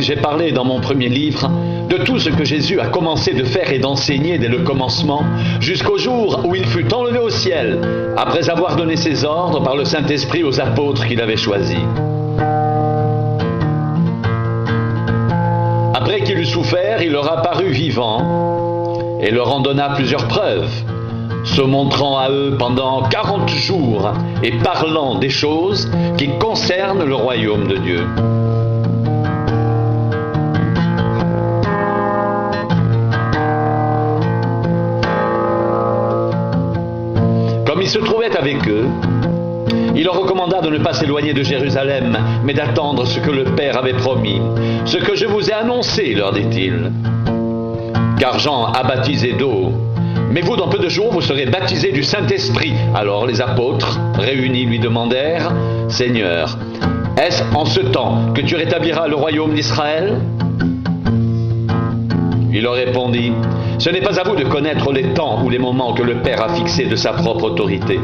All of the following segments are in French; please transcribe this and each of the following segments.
j'ai parlé dans mon premier livre de tout ce que Jésus a commencé de faire et d'enseigner dès le commencement, jusqu'au jour où il fut enlevé au ciel, après avoir donné ses ordres par le Saint-Esprit aux apôtres qu'il avait choisis. Après qu'il eut souffert, il leur apparut vivant et leur en donna plusieurs preuves, se montrant à eux pendant 40 jours et parlant des choses qui concernent le royaume de Dieu. Comme il se trouvait avec eux, il leur recommanda de ne pas s'éloigner de Jérusalem, mais d'attendre ce que le Père avait promis. « Ce que je vous ai annoncé, leur dit-il. Car Jean a baptisé d'eau, mais vous, dans peu de jours, vous serez baptisés du Saint-Esprit. » Alors les apôtres, réunis, lui demandèrent, « Seigneur, est-ce en ce temps que tu rétabliras le royaume d'Israël ?» Il leur répondit, « Ce n'est pas à vous de connaître les temps ou les moments que le Père a fixés de sa propre autorité.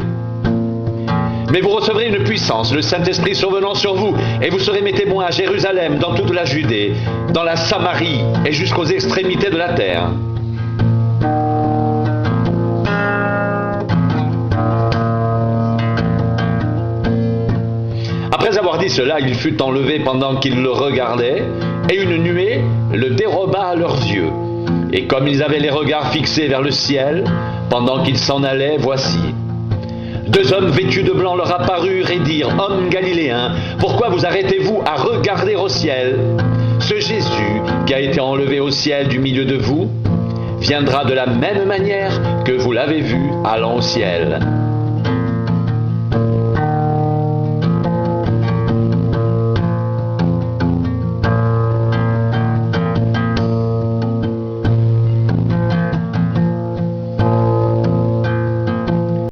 Mais vous recevrez une puissance, le Saint-Esprit survenant sur vous, et vous serez mes témoins à Jérusalem, dans toute la Judée, dans la Samarie et jusqu'aux extrémités de la terre. » Après avoir dit cela, il fut enlevé pendant qu'ils le regardaient, et une nuée le déroba à leurs yeux. Et comme ils avaient les regards fixés vers le ciel, pendant qu'ils s'en allaient, voici, deux hommes vêtus de blanc leur apparurent et dirent, « Hommes galiléens, pourquoi vous arrêtez-vous à regarder au ciel? Ce Jésus qui a été enlevé au ciel du milieu de vous, viendra de la même manière que vous l'avez vu allant au ciel. »